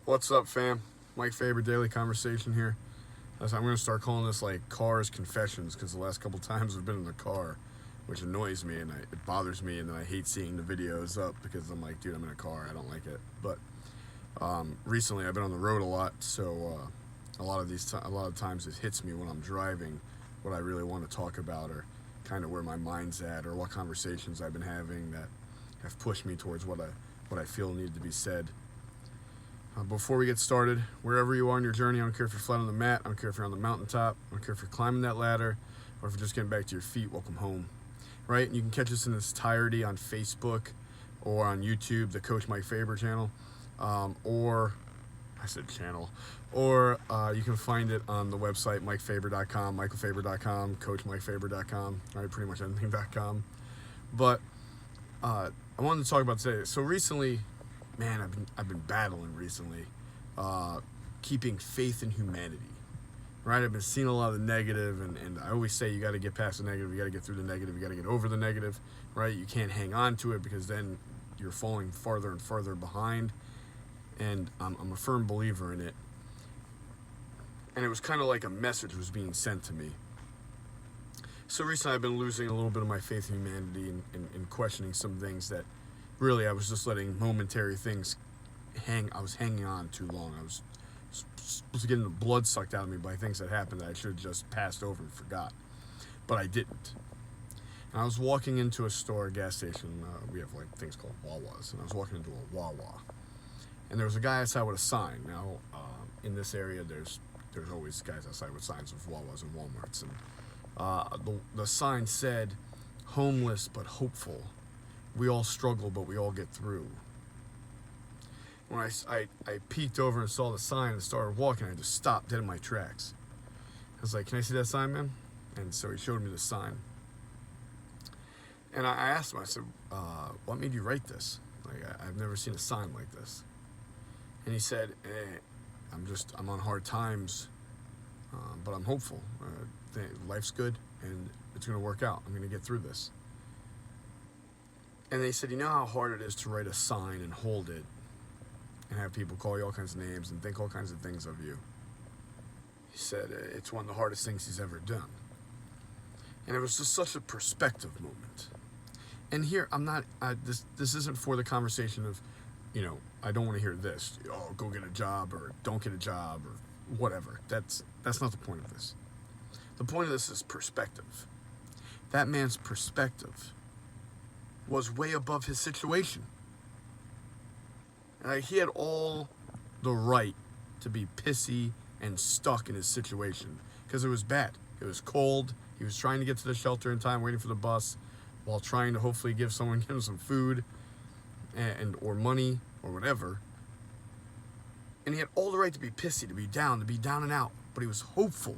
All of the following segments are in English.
What's up, fam? Mike Fabber, Daily Conversation here. I'm going to start calling this like Cars Confessions because the last couple times I've been in the car, which annoys me and it bothers me, and then I hate seeing the videos up because I'm like, dude, I'm in a car, I don't like it. But recently I've been on the road a lot, so a lot of times it hits me when I'm driving what I really want to talk about, or kind of where my mind's at, or what conversations I've been having that have pushed me towards what I feel needed to be said. Before we get started, wherever you are on your journey, I don't care if you're flat on the mat, I don't care if you're on the mountaintop, I don't care if you're climbing that ladder, or if you're just getting back to your feet, welcome home. Right? And you can catch us in its entirety on Facebook or on YouTube, the Coach Mike Fabber channel, or you can find it on the website MikeFabber.com, MichaelFabber.com, CoachMikeFabber.com, right? Pretty much anything.com. But I wanted to talk about today. So recently, man, I've been battling recently, keeping faith in humanity. Right? I've been seeing a lot of the negative, and I always say you got to get past the negative, you got to get through the negative, you got to get over the negative. Right? You can't hang on to it because then you're falling farther and farther behind. And I'm a firm believer in it. And it was kind of like a message was being sent to me. So recently I've been losing a little bit of my faith in humanity and questioning some things that really I was just letting momentary things I was hanging on too long. I was getting the blood sucked out of me by things that happened that I should have just passed over and forgot. But I didn't. And I was walking into a store, a gas station. We have like things called Wawas. And I was walking into a Wawa. And there was a guy outside with a sign. Now, in this area, there's always guys outside with signs of Wawas and Walmarts. And the sign said, "Homeless but hopeful. We all struggle, but we all get through." When I peeked over and saw the sign and started walking, I just stopped dead in my tracks. I was like, "Can I see that sign, man?" And so he showed me the sign. And I asked him, I said, "What made you write this? Like, I've never seen a sign like this." And he said, I'm on hard times, but I'm hopeful. Life's good, and it's going to work out. I'm going to get through this. And they said, you know how hard it is to write a sign and hold it and have people call you all kinds of names and think all kinds of things of you. He said it's one of the hardest things he's ever done. And it was just such a perspective moment. And here, this isn't for the conversation of, I don't want to hear this. Oh, go get a job, or don't get a job, or whatever. That's not the point of this. The point of this is perspective. That man's perspective was way above his situation. He had all the right to be pissy and stuck in his situation because it was bad. It was cold. He was trying to get to the shelter in time, waiting for the bus, while trying to hopefully give him some food or money or whatever. And he had all the right to be pissy, to be down and out, but he was hopeful.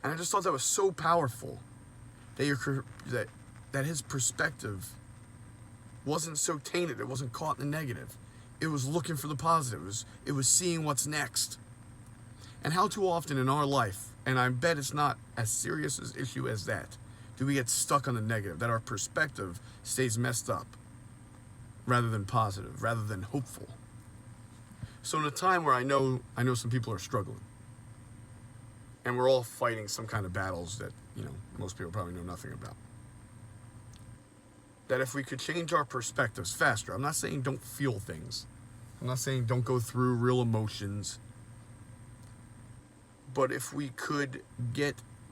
And I just thought that was so powerful that his perspective wasn't so tainted. It wasn't caught in the negative. It was looking for the positive. It was seeing what's next. And how too often in our life, and I bet it's not as serious an issue as that, do we get stuck on the negative, that our perspective stays messed up rather than positive, rather than hopeful. So in a time where I know some people are struggling, and we're all fighting some kind of battles that, most people probably know nothing about, that if we could change our perspectives faster, I'm not saying don't feel things, I'm not saying don't go through real emotions, but if we could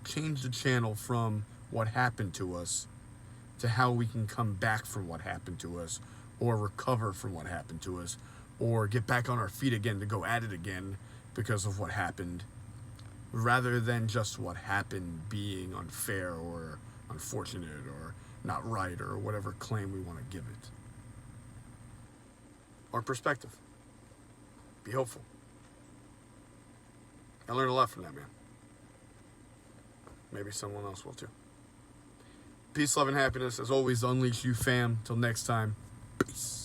change the channel from what happened to us to how we can come back from what happened to us, or recover from what happened to us, or get back on our feet again to go at it again because of what happened, rather than just what happened being unfair or unfortunate or not right or whatever claim we want to give it. Our perspective. Be hopeful. I learned a lot from that man. Maybe someone else will too. Peace, love, and happiness. As always, unleash you, fam. Till next time. Peace.